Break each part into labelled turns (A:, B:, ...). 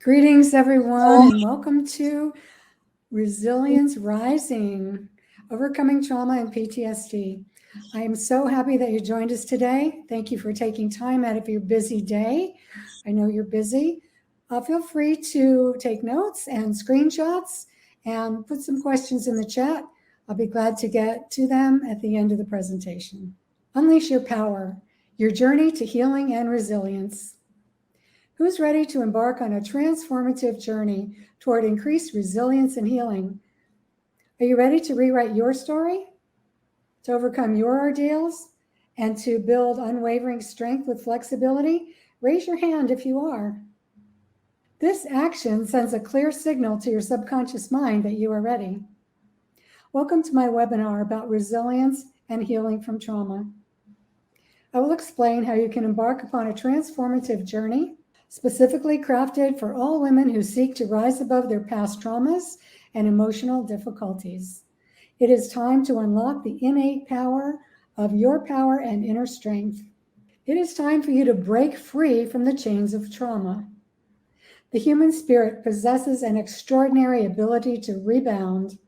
A: Greetings, everyone, and welcome to Resilience Rising, Overcoming Trauma and PTSD. I am so happy that you joined us today. Thank you for taking time out of your busy day. I know you're busy. Feel free to take notes and screenshots and put some questions in the chat. I'll be glad to get to them at the end of the presentation. Unleash your power, your journey to healing and resilience. Who's ready to embark on a transformative journey toward increased resilience and healing? Are you ready to rewrite your story, to overcome your ordeals, and to build unwavering strength with flexibility? Raise your hand if you are. This action sends a clear signal to your subconscious mind that you are ready. Welcome to my webinar about resilience and healing from trauma. I will explain how you can embark upon a transformative journey specifically crafted for all women who seek to rise above their past traumas and emotional difficulties. It is time to unlock the innate power of your power and inner strength. It is time for you to break free from the chains of trauma. The human spirit possesses an extraordinary ability to rebound,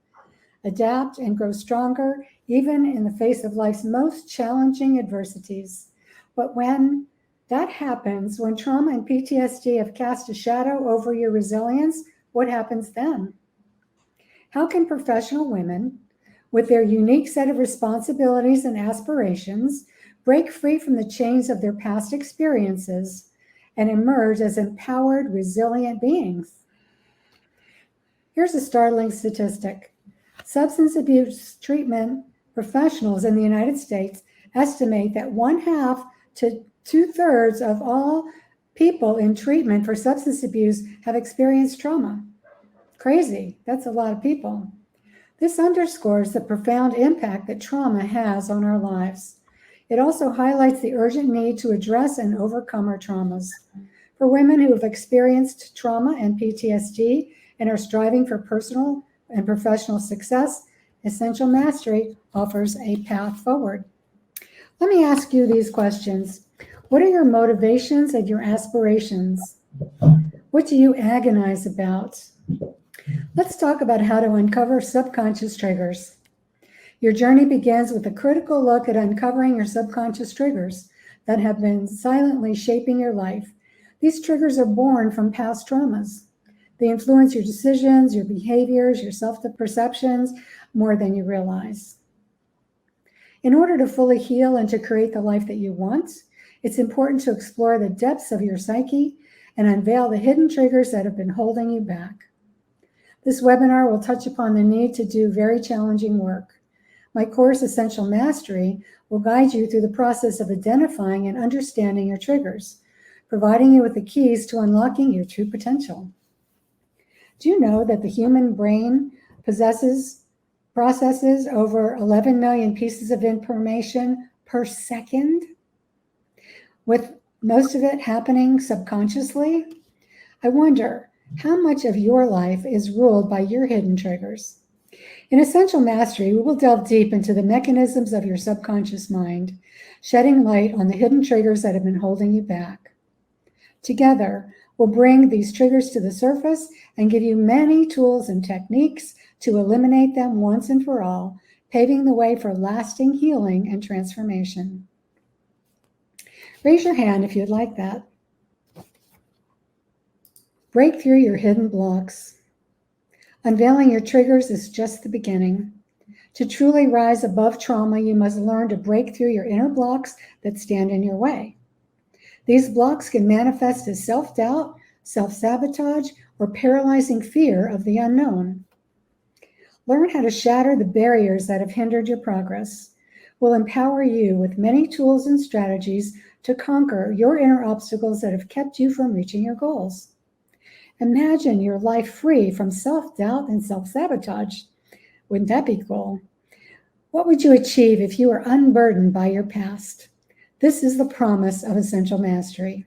A: adapt, and grow stronger, even in the face of life's most challenging adversities. But when that happens, when trauma and PTSD have cast a shadow over your resilience, what happens then? How can professional women, with their unique set of responsibilities and aspirations, break free from the chains of their past experiences and emerge as empowered, resilient beings? Here's a startling statistic. Substance abuse treatment professionals in the United States estimate that 1/2 to 2/3 of all people in treatment for substance abuse have experienced trauma. Crazy, that's a lot of people. This underscores the profound impact that trauma has on our lives. It also highlights the urgent need to address and overcome our traumas. For women who have experienced trauma and PTSD and are striving for personal and professional success, Essential Mastery offers a path forward. Let me ask you these questions. What are your motivations and your aspirations? What do you agonize about? Let's talk about how to uncover subconscious triggers. Your journey begins with a critical look at uncovering your subconscious triggers that have been silently shaping your life. These triggers are born from past traumas. They influence your decisions, your behaviors, your self-perceptions more than you realize. In order to fully heal and to create the life that you want, it's important to explore the depths of your psyche and unveil the hidden triggers that have been holding you back. This webinar will touch upon the need to do very challenging work. My course, Essential Mastery, will guide you through the process of identifying and understanding your triggers, providing you with the keys to unlocking your true potential. Do you know that the human brain processes over 11 million pieces of information per second, with most of it happening subconsciously? I wonder how much of your life is ruled by your hidden triggers. In Essential Mastery, we will delve deep into the mechanisms of your subconscious mind, shedding light on the hidden triggers that have been holding you back. Together, we'll bring these triggers to the surface and give you many tools and techniques to eliminate them once and for all, paving the way for lasting healing and transformation. Raise your hand if you'd like that. Break through your hidden blocks. Unveiling your triggers is just the beginning. To truly rise above trauma, you must learn to break through your inner blocks that stand in your way. These blocks can manifest as self-doubt, self-sabotage, or paralyzing fear of the unknown. Learn how to shatter the barriers that have hindered your progress. We'll empower you with many tools and strategies to conquer your inner obstacles that have kept you from reaching your goals. Imagine your life free from self-doubt and self-sabotage. Wouldn't that be cool? What would you achieve if you were unburdened by your past? This is the promise of Essential Mastery.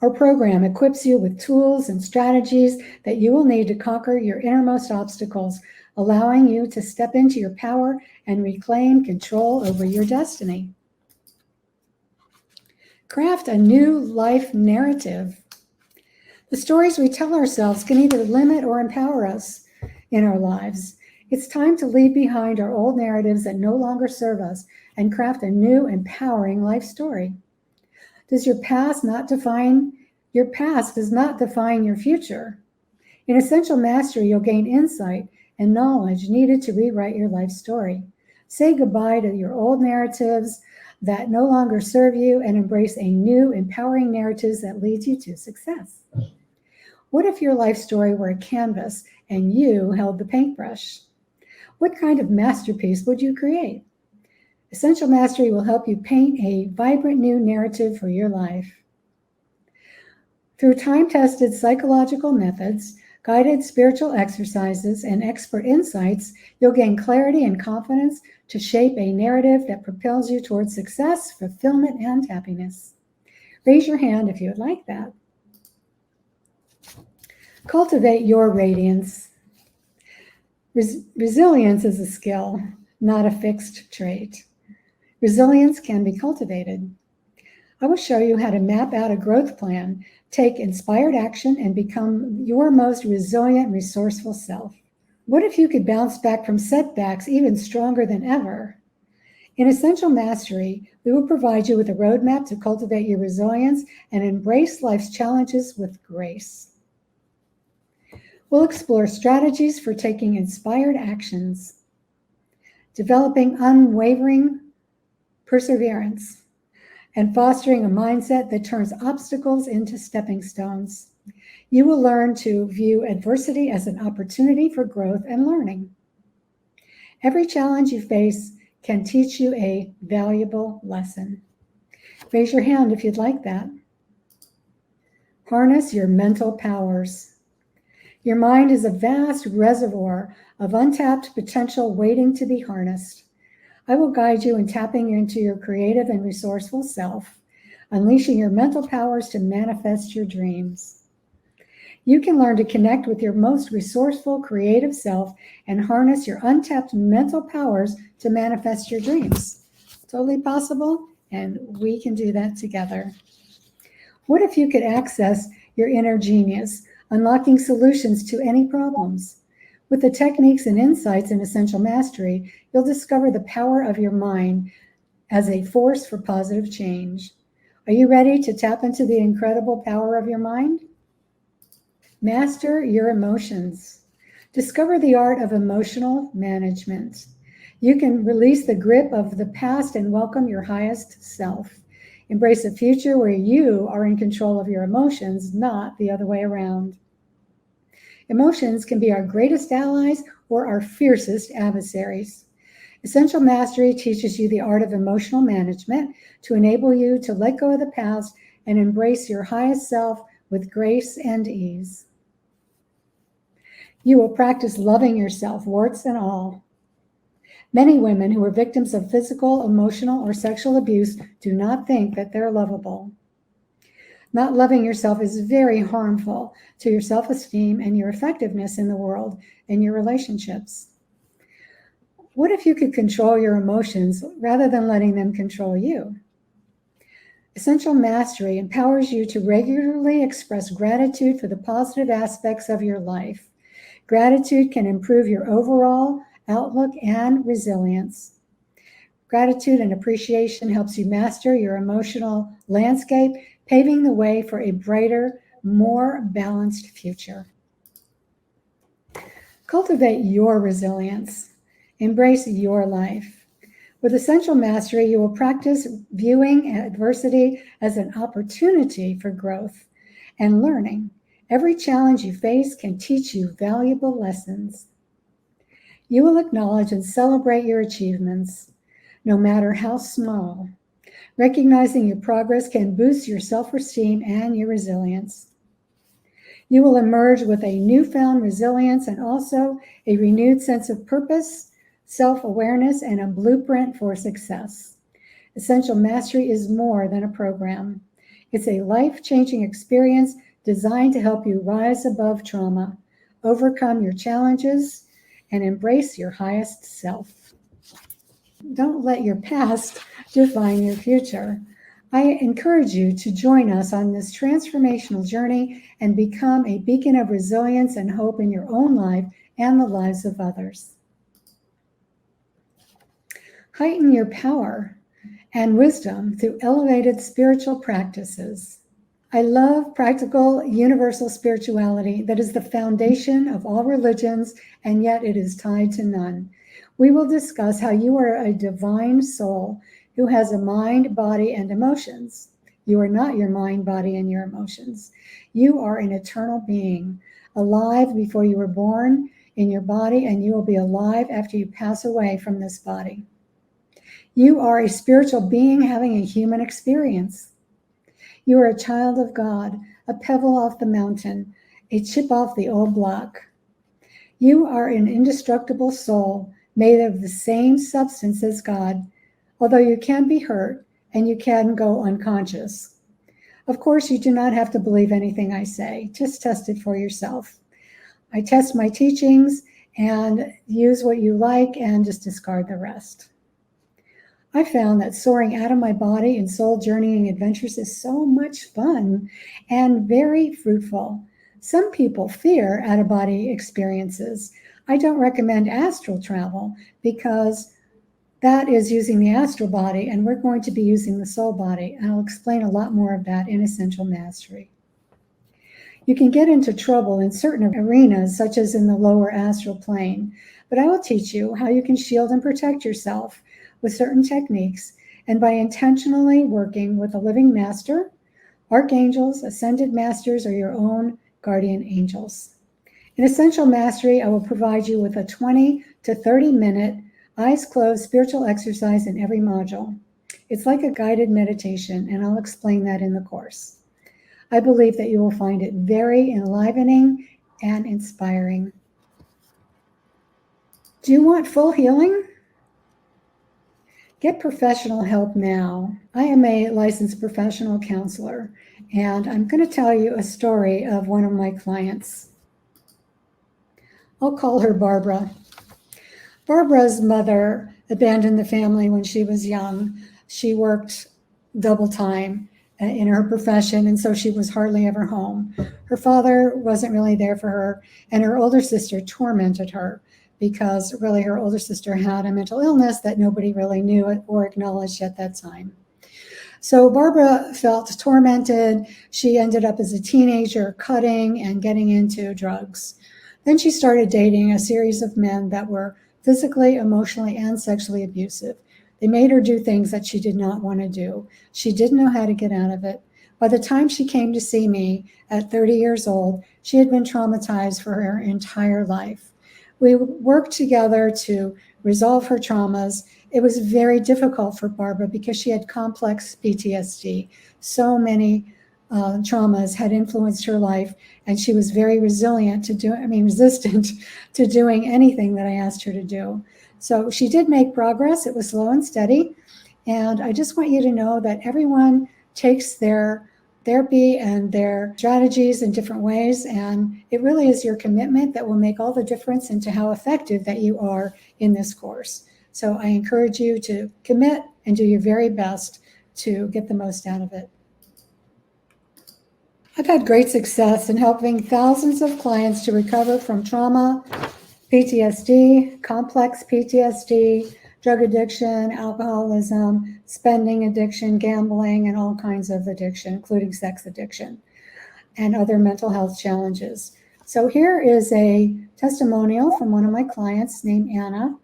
A: Our program equips you with tools and strategies that you will need to conquer your innermost obstacles, allowing you to step into your power and reclaim control over your destiny. Craft a new life narrative. The stories we tell ourselves can either limit or empower us in our lives. It's time to leave behind our old narratives that no longer serve us and craft a new, empowering life story. Does your past not define your past does not define your future? In Essential Mastery, you'll gain insight and knowledge needed to rewrite your life story. Say goodbye to your old narratives that no longer serve you and embrace a new, empowering narrative that leads you to success. What if your life story were a canvas and you held the paintbrush? What kind of masterpiece would you create? Essential Mastery will help you paint a vibrant new narrative for your life. Through time-tested psychological methods, guided spiritual exercises, and expert insights, you'll gain clarity and confidence to shape a narrative that propels you towards success, fulfillment, and happiness. Raise your hand if you would like that. Cultivate your radiance. Resilience is a skill, not a fixed trait. Resilience can be cultivated. I will show you how to map out a growth plan, take inspired action, and become your most resilient, resourceful self. What if you could bounce back from setbacks even stronger than ever? In Essential Mastery, we will provide you with a roadmap to cultivate your resilience and embrace life's challenges with grace. We'll explore strategies for taking inspired actions, developing unwavering perseverance, and fostering a mindset that turns obstacles into stepping stones. You will learn to view adversity as an opportunity for growth and learning. Every challenge you face can teach you a valuable lesson. Raise your hand if you'd like that. Harness your mental powers. Your mind is a vast reservoir of untapped potential waiting to be harnessed. I will guide you in tapping into your creative and resourceful self, unleashing your mental powers to manifest your dreams. You can learn to connect with your most resourceful, creative self and harness your untapped mental powers to manifest your dreams. Totally possible, and we can do that together. What if you could access your inner genius, unlocking solutions to any problems? With the techniques and insights in Essential Mastery, you'll discover the power of your mind as a force for positive change. Are you ready to tap into the incredible power of your mind? Master your emotions. Discover the art of emotional management. You can release the grip of the past and welcome your highest self. Embrace a future where you are in control of your emotions, not the other way around. Emotions can be our greatest allies or our fiercest adversaries. Essential Mastery teaches you the art of emotional management to enable you to let go of the past and embrace your highest self with grace and ease. You will practice loving yourself, warts and all. Many women who are victims of physical, emotional, or sexual abuse do not think that they're lovable. Not loving yourself is very harmful to your self-esteem and your effectiveness in the world and your relationships. What if you could control your emotions rather than letting them control you? Essential Mastery empowers you to regularly express gratitude for the positive aspects of your life. Gratitude can improve your overall outlook and resilience. Gratitude and appreciation helps you master your emotional landscape, paving the way for a brighter, more balanced future. Cultivate your resilience. Embrace your life. With Essential Mastery, you will practice viewing adversity as an opportunity for growth and learning. Every challenge you face can teach you valuable lessons. You will acknowledge and celebrate your achievements, no matter how small. Recognizing your progress can boost your self-esteem and your resilience. You will emerge with a newfound resilience and also a renewed sense of purpose, self-awareness, and a blueprint for success. Essential Mastery is more than a program. It's a life-changing experience designed to help you rise above trauma, overcome your challenges, and embrace your highest self. Don't let your past define your future. I encourage you to join us on this transformational journey and become a beacon of resilience and hope in your own life and the lives of others. Heighten your power and wisdom through elevated spiritual practices. I love practical, universal spirituality that is the foundation of all religions, and yet it is tied to none. We will discuss how you are a divine soul who has a mind, body, and emotions. You are not your mind, body, and your emotions. You are an eternal being, alive before you were born in your body, and you will be alive after you pass away from this body. You are a spiritual being having a human experience. You are a child of God, a pebble off the mountain, a chip off the old block. You are an indestructible soul made of the same substance as God, although you can be hurt and you can go unconscious. Of course, you do not have to believe anything I say. Just test it for yourself. I test my teachings and use what you like and just discard the rest. I found that soaring out of my body and soul journeying adventures is so much fun and very fruitful. Some people fear out-of-body experiences. I don't recommend astral travel because that is using the astral body, and we're going to be using the soul body. And I'll explain a lot more of that in Essential Mastery. You can get into trouble in certain arenas, such as in the lower astral plane, but I will teach you how you can shield and protect yourself with certain techniques and by intentionally working with a living master, archangels, ascended masters, or your own guardian angels. In Essential Mastery, I will provide you with a 20 to 30-minute, eyes closed spiritual exercise in every module. It's like a guided meditation, and I'll explain that in the course. I believe that you will find it very enlivening and inspiring. Do you want full healing? Get professional help now. I am a licensed professional counselor, and I'm going to tell you a story of one of my clients. I'll call her Barbara. Barbara's mother abandoned the family when she was young. She worked double time in her profession, and so she was hardly ever home. Her father wasn't really there for her, and her older sister tormented her because really her older sister had a mental illness that nobody really knew or acknowledged at that time. So Barbara felt tormented. She ended up as a teenager cutting and getting into drugs. Then she started dating a series of men that were physically, emotionally, and sexually abusive. They made her do things that she did not want to do. She didn't know how to get out of it. By the time she came to see me at 30 years old, she had been traumatized for her entire life. We worked together to resolve her traumas. It was very difficult for Barbara because she had complex PTSD. So many traumas had influenced her life, and she was very resistant to doing anything that I asked her to do. So she did make progress. It was slow and steady. And I just want you to know that everyone takes their therapy and their strategies in different ways. And it really is your commitment that will make all the difference into how effective that you are in this course. So I encourage you to commit and do your very best to get the most out of it. I've had great success in helping thousands of clients to recover from trauma, PTSD, complex PTSD, drug addiction, alcoholism, spending addiction, gambling, and all kinds of addiction, including sex addiction and other mental health challenges. So here is a testimonial from one of my clients named Anna.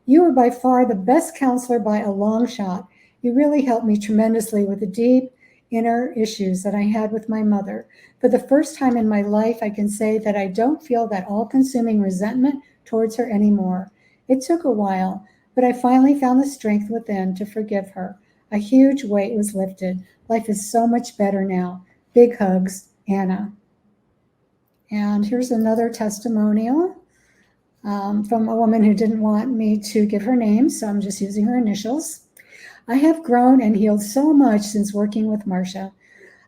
A: You are by far the best counselor by a long shot. You really helped me tremendously with the deep inner issues that I had with my mother. For the first time in my life, I can say that I don't feel that all-consuming resentment towards her anymore. It took a while, but I finally found the strength within to forgive her. A huge weight was lifted. Life is so much better now. Big hugs, Anna. And here's another testimonial from a woman who didn't want me to give her name, so I'm just using her initials. I have grown and healed so much since working with Marcia.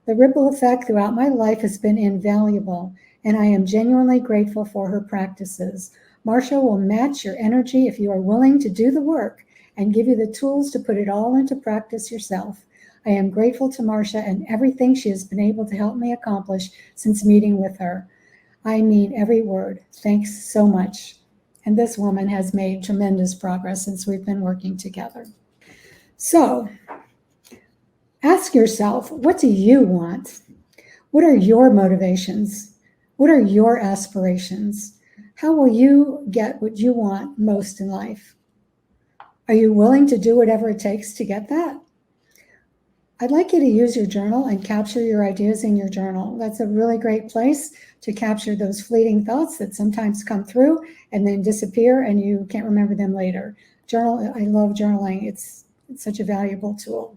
A: The ripple effect throughout my life has been invaluable, and I am genuinely grateful for her practices. Marcia will match your energy if you are willing to do the work and give you the tools to put it all into practice yourself. I am grateful to Marcia and everything she has been able to help me accomplish since meeting with her. I mean every word. Thanks so much. And this woman has made tremendous progress since we've been working together. So ask yourself, what do you want? What are your motivations? What are your aspirations? How will you get what you want most in life? Are you willing to do whatever it takes to get that? I'd like you to use your journal and capture your ideas in your journal. That's a really great place to capture those fleeting thoughts that sometimes come through and then disappear and you can't remember them later. Journal, I love journaling. It's such a valuable tool.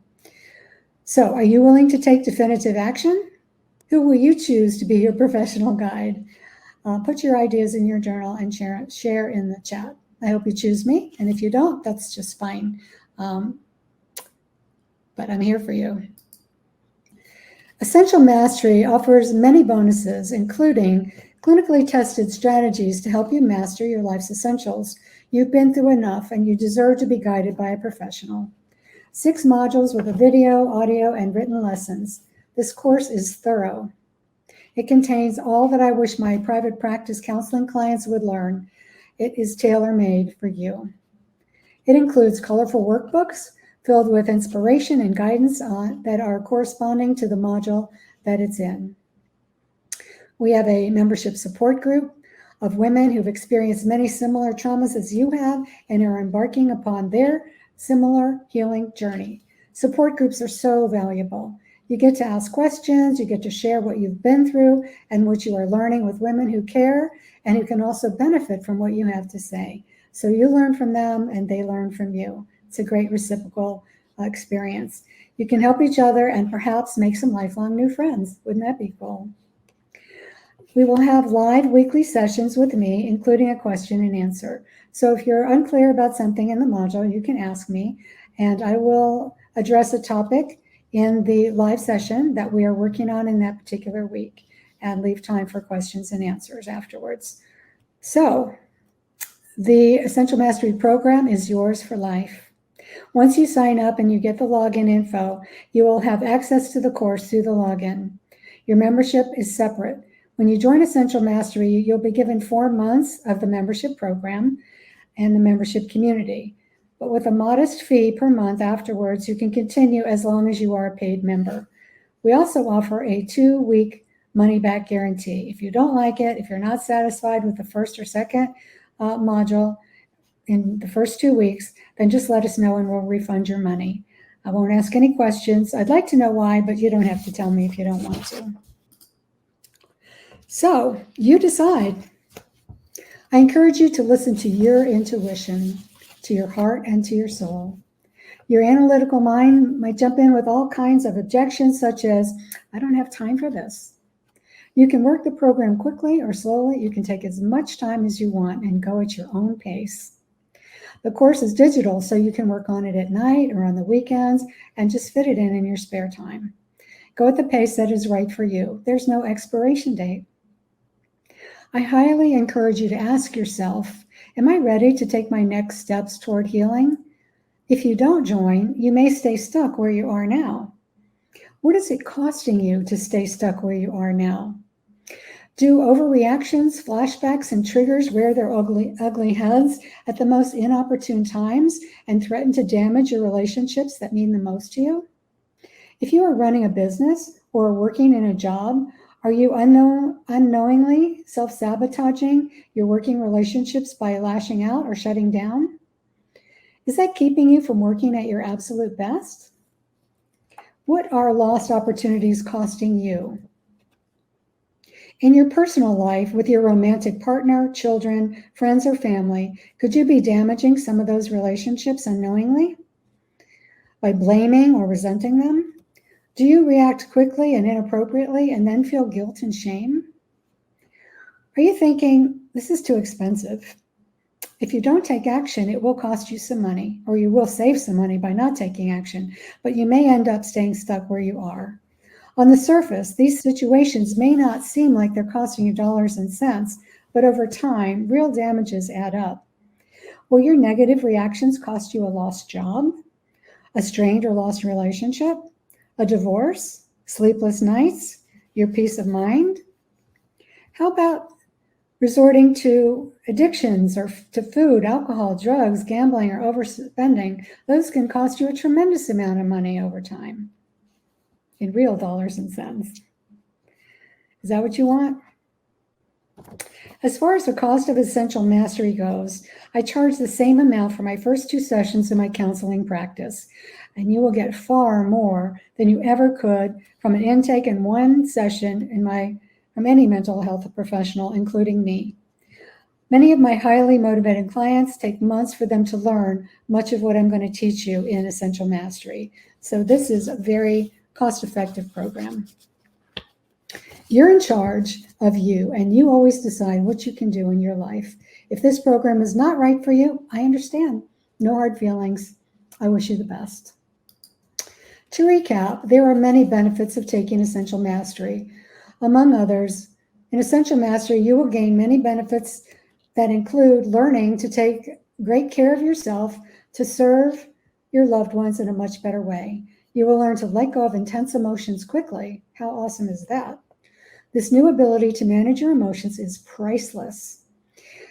A: So, are you willing to take definitive action? Who will you choose to be your professional guide? Put your ideas in your journal and share in the chat. I hope you choose me, and if you don't, that's just fine. But I'm here for you. Essential Mastery offers many bonuses, including clinically tested strategies to help you master your life's essentials. You've been through enough, and you deserve to be guided by a professional. 6 modules with a video, audio, and written lessons. This course is thorough. It contains all that I wish my private practice counseling clients would learn. It is tailor-made for you. It includes colorful workbooks filled with inspiration and guidance that are corresponding to the module that it's in. We have a membership support group of women who've experienced many similar traumas as you have and are embarking upon their similar healing journey. Support groups are so valuable. You get to ask questions, you get to share what you've been through and what you are learning with women who care and who can also benefit from what you have to say. So you learn from them and they learn from you. It's a great reciprocal experience. You can help each other and perhaps make some lifelong new friends. Wouldn't that be cool? We will have live weekly sessions with me, including a question and answer. So if you're unclear about something in the module, you can ask me, and I will address a topic in the live session that we are working on in that particular week and leave time for questions and answers afterwards. So the Essential Mastery program is yours for life. Once you sign up and you get the login info, you will have access to the course through the login. Your membership is separate. When you join Essential Mastery, you'll be given 4 months of the membership program and the membership community. But with a modest fee per month afterwards, you can continue as long as you are a paid member. We also offer a 2-week money-back guarantee. If you don't like it, if you're not satisfied with the first or second module in the first 2 weeks, then just let us know and we'll refund your money. I won't ask any questions. I'd like to know why, but you don't have to tell me if you don't want to. So you decide. I encourage you to listen to your intuition, to your heart and to your soul. Your analytical mind might jump in with all kinds of objections, such as, I don't have time for this. You can work the program quickly or slowly. You can take as much time as you want and go at your own pace. The course is digital, so you can work on it at night or on the weekends and just fit it in your spare time. Go at the pace that is right for you. There's no expiration date. I highly encourage you to ask yourself, am I ready to take my next steps toward healing? If you don't join, you may stay stuck where you are now. What is it costing you to stay stuck where you are now? Do overreactions, flashbacks, and triggers rear their ugly heads at the most inopportune times and threaten to damage your relationships that mean the most to you? If you are running a business or working in a job, are you unknowingly self-sabotaging your working relationships by lashing out or shutting down? Is that keeping you from working at your absolute best? What are lost opportunities costing you? In your personal life, with your romantic partner, children, friends, or family, could you be damaging some of those relationships unknowingly? By blaming or resenting them? Do you react quickly and inappropriately and then feel guilt and shame? Are you thinking, this is too expensive? If you don't take action, it will cost you some money, or you will save some money by not taking action, but you may end up staying stuck where you are. On the surface, these situations may not seem like they're costing you dollars and cents, but over time, real damages add up. Will your negative reactions cost you a lost job, a strained or lost relationship, A divorce? Sleepless nights? Your peace of mind? How about resorting to addictions or to food, alcohol, drugs, gambling, or overspending? Those can cost you a tremendous amount of money over time in real dollars and cents. Is that what you want? As far as the cost of Essential Mastery goes, I charge the same amount for my first 2 sessions in my counseling practice, and you will get far more than you ever could from an intake in 1 session from any mental health professional, including me. Many of my highly motivated clients take months for them to learn much of what I'm going to teach you in Essential Mastery. So this is a very cost-effective program. You're in charge of you, and you always decide what you can do in your life. If this program is not right for you, I understand. No hard feelings. I wish you the best. To recap, there are many benefits of taking Essential Mastery. Among others, in Essential Mastery, you will gain many benefits that include learning to take great care of yourself, to serve your loved ones in a much better way. You will learn to let go of intense emotions quickly. How awesome is that? This new ability to manage your emotions is priceless.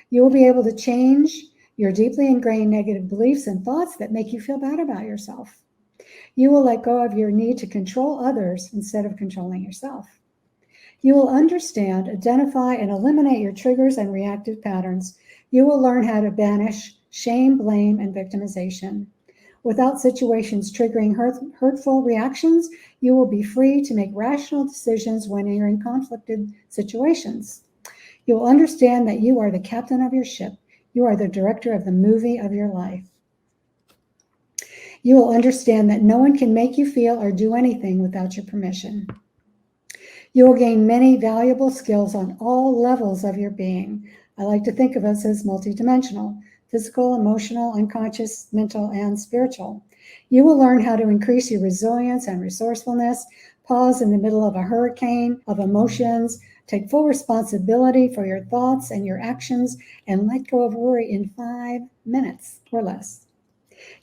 A: You will be able to change your deeply ingrained negative beliefs and thoughts that make you feel bad about yourself. You will let go of your need to control others instead of controlling yourself. You will understand, identify, and eliminate your triggers and reactive patterns. You will learn how to banish shame, blame, and victimization. Without situations triggering hurtful reactions, you will be free to make rational decisions when you're in conflicted situations. You will understand that you are the captain of your ship. You are the director of the movie of your life. You will understand that no one can make you feel or do anything without your permission. You will gain many valuable skills on all levels of your being. I like to think of us as multidimensional: physical, emotional, unconscious, mental, and spiritual. You will learn how to increase your resilience and resourcefulness, pause in the middle of a hurricane of emotions, take full responsibility for your thoughts and your actions, and let go of worry in 5 minutes or less.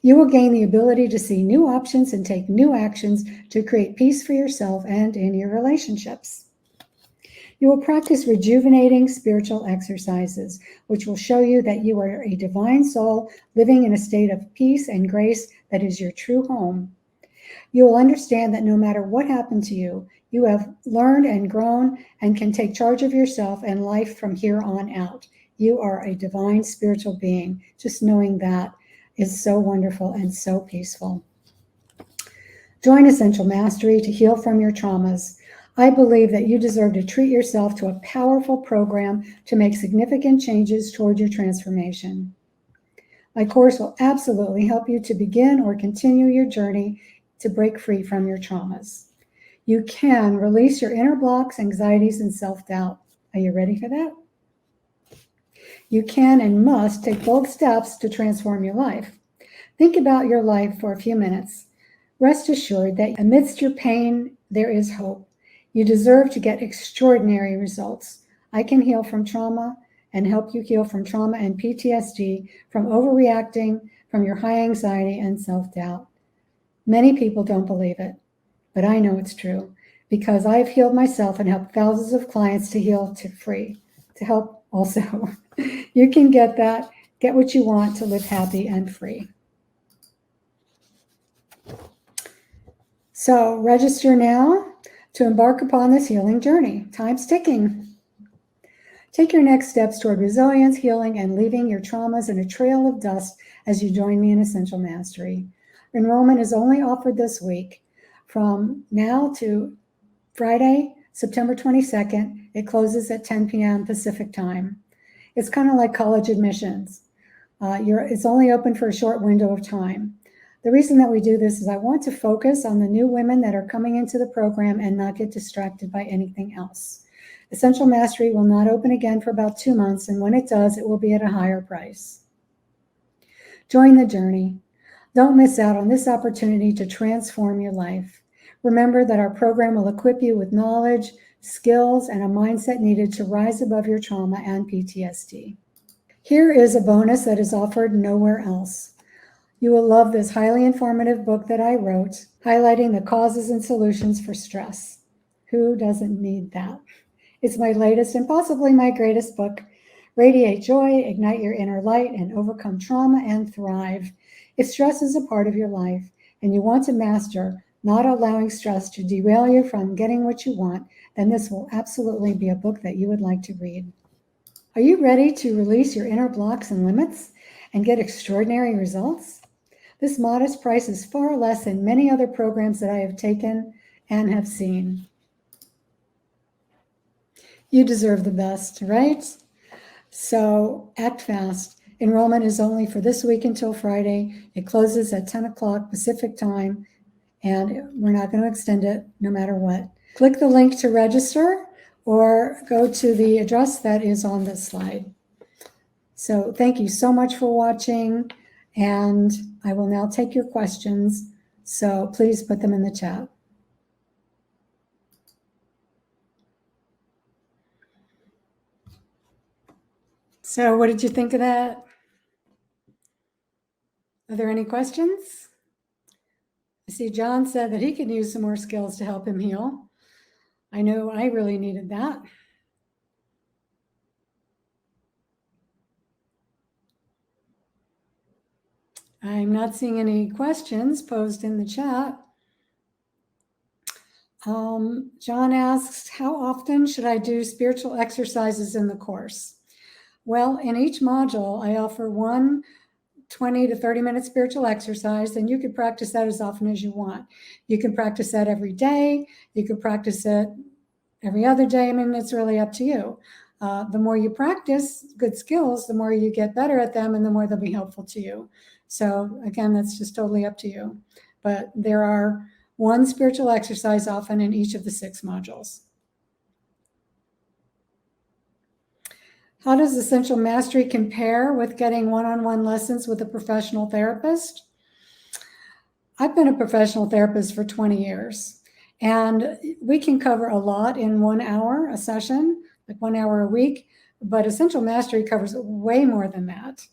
A: You will gain the ability to see new options and take new actions to create peace for yourself and in your relationships. You will practice rejuvenating spiritual exercises, which will show you that you are a divine soul living in a state of peace and grace that is your true home. You will understand that no matter what happened to you, you have learned and grown and can take charge of yourself and life from here on out. You are a divine spiritual being. Just knowing that is so wonderful and so peaceful. Join Essential Mastery to heal from your traumas. I believe that you deserve to treat yourself to a powerful program to make significant changes toward your transformation. My course will absolutely help you to begin or continue your journey to break free from your traumas. You can release your inner blocks, anxieties, and self-doubt. Are you ready for that? You can and must take bold steps to transform your life. Think about your life for a few minutes. Rest assured that amidst your pain, there is hope. You deserve to get extraordinary results. I can heal from trauma and help you heal from trauma and PTSD, from overreacting, from your high anxiety and self-doubt. Many people don't believe it, but I know it's true because I've healed myself and helped thousands of clients to heal to help also. You can get that, get what you want to live happy and free. So register now to embark upon this healing journey. Time's ticking. Take your next steps toward resilience, healing, and leaving your traumas in a trail of dust as you join me in Essential Mastery. Enrollment is only offered this week from now to Friday, September 22nd. It closes at 10 p.m. Pacific time. It's kind of like college admissions. It's only open for a short window of time. The reason that we do this is I want to focus on the new women that are coming into the program and not get distracted by anything else. Essential Mastery will not open again for about 2 months, and when it does, it will be at a higher price. Join the journey. Don't miss out on this opportunity to transform your life. Remember that our program will equip you with knowledge, skills, and a mindset needed to rise above your trauma and PTSD. Here is a bonus that is offered nowhere else. You will love this highly informative book that I wrote. highlighting the causes and solutions for stress. Who doesn't need that? It's my latest and possibly my greatest book. Radiate joy, ignite your inner light, and overcome trauma and thrive. If stress is a part of your life and you want to master not allowing stress to derail you from getting what you want, then this will absolutely be a book that you would like to read. Are you ready to release your inner blocks and limits and get extraordinary results? This modest price is far less than many other programs that I have taken and have seen. You deserve the best, right? So act fast. Enrollment is only for this week until Friday. It closes at 10 o'clock Pacific time, and we're not going to extend it no matter what. Click the link to register or go to the address that is on this slide. So thank you so much for watching, and I will now take your questions. So please put them in the chat. So what did you think of that? Are there any questions? I see John said that he could use some more skills to help him heal. I know I really needed that. I'm not seeing any questions posed in the chat. John asks, how often should I do spiritual exercises in the course? Well, in each module, I offer one 20 to 30 minute spiritual exercise, and you could practice that as often as you want. You can practice that every day. You could practice it every other day. I mean, it's really up to you. The more you practice good skills, the more you get better at them and the more they'll be helpful to you. So again, that's just totally up to you. But there are one spiritual exercise often in each of the 6 modules. How does Essential Mastery compare with getting one-on-one lessons with a professional therapist? I've been a professional therapist for 20 years, and we can cover a lot in 1 hour a session, like 1 hour a week, but Essential Mastery covers way more than that,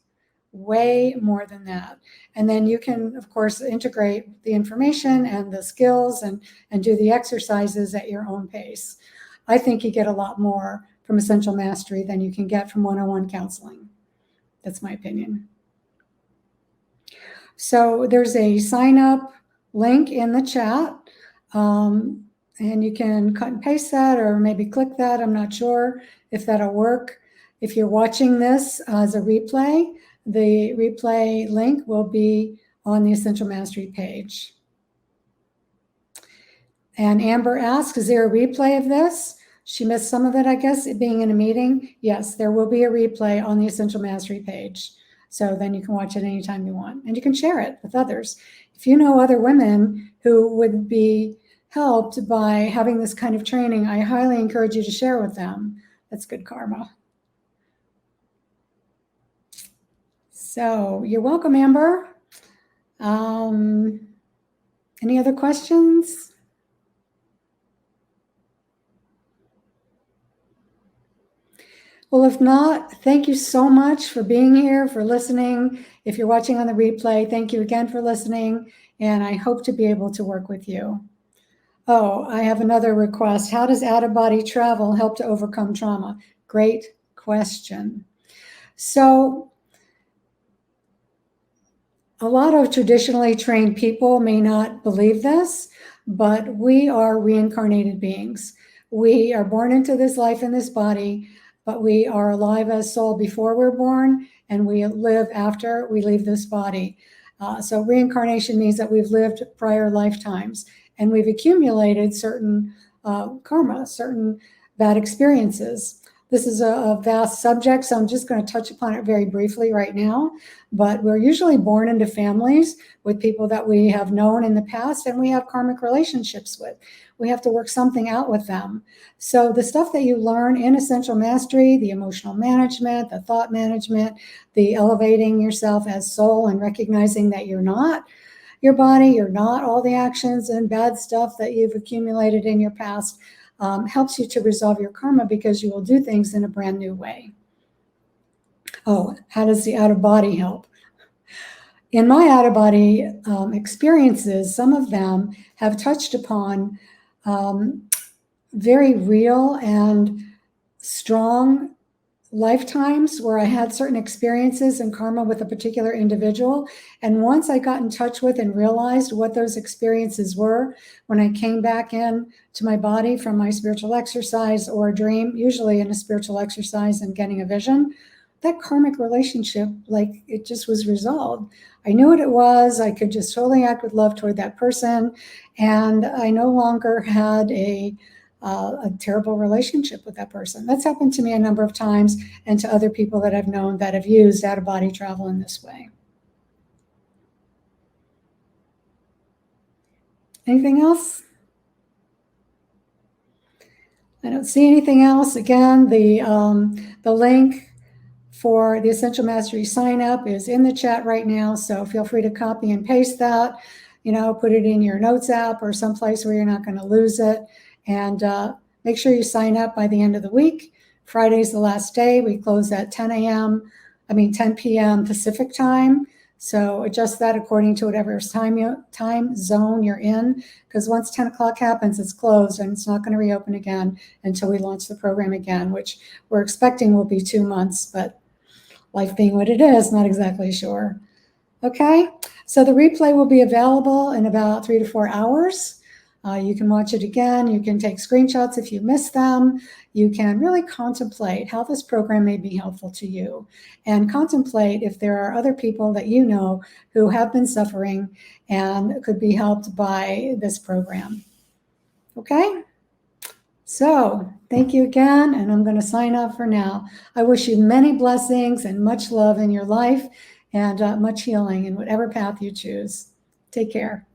A: way more than that. And then you can, of course, integrate the information and the skills and do the exercises at your own pace. I think you get a lot more from Essential Mastery than you can get from one-on-one counseling. That's my opinion. So there's a sign up link in the chat, and you can cut and paste that or maybe click that. I'm not sure if that'll work. If you're watching this as a replay, the replay link will be on the Essential Mastery page. And Amber asks, is there a replay of this? She missed some of it, I guess, it being in a meeting. Yes, there will be a replay on the Essential Mastery page. So then you can watch it anytime you want. And you can share it with others. If you know other women who would be helped by having this kind of training, I highly encourage you to share with them. That's good karma. So you're welcome, Amber. Any other questions? Well, if not, thank you so much for being here, for listening. If you're watching on the replay, thank you again for listening, and I hope to be able to work with you. Oh, I have another request. How does out-of-body travel help to overcome trauma? Great question. So a lot of traditionally trained people may not believe this, but we are reincarnated beings. We are born into this life in this body, but we are alive as soul before we're born, and we live after we leave this body. So reincarnation means that we've lived prior lifetimes, and we've accumulated certain karma, certain bad experiences. This is a vast subject, so I'm just going to touch upon it very briefly right now. But we're usually born into families with people that we have known in the past and we have karmic relationships with. We have to work something out with them. So the stuff that you learn in Essential Mastery, the emotional management, the thought management, the elevating yourself as soul and recognizing that you're not your body, you're not all the actions and bad stuff that you've accumulated in your past, helps you to resolve your karma because you will do things in a brand new way. Oh, how does the out of body help? in my out-of-body experiences, some of them have touched upon very real and strong lifetimes where I had certain experiences and karma with a particular individual. And once I got in touch with and realized what those experiences were, when I came back in to my body from my spiritual exercise or a dream, usually in a spiritual exercise and getting a vision, that karmic relationship, like it just was resolved. I knew what it was. I could just totally act with love toward that person. And I no longer had a terrible relationship with that person. That's happened to me a number of times and to other people that I've known that have used out-of-body travel in this way. Anything else? I don't see anything else. Again, the link for the Essential Mastery sign up is in the chat right now. So feel free to copy and paste that, put it in your notes app or someplace where you're not going to lose it. And make sure you sign up by the end of the week. Friday's the last day. We close at 10 p.m. Pacific time. So adjust that according to whatever time zone you're in, because once 10 o'clock happens, it's closed and it's not going to reopen again until we launch the program again, which we're expecting will be 2 months, but life being what it is, not exactly sure. Okay, so the replay will be available in about 3 to 4 hours. You can watch it again. You can take screenshots if you miss them. You can really contemplate how this program may be helpful to you and contemplate if there are other people that you know who have been suffering and could be helped by this program. Okay? So thank you again, and I'm going to sign off for now. I wish you many blessings and much love in your life and much healing in whatever path you choose. Take care.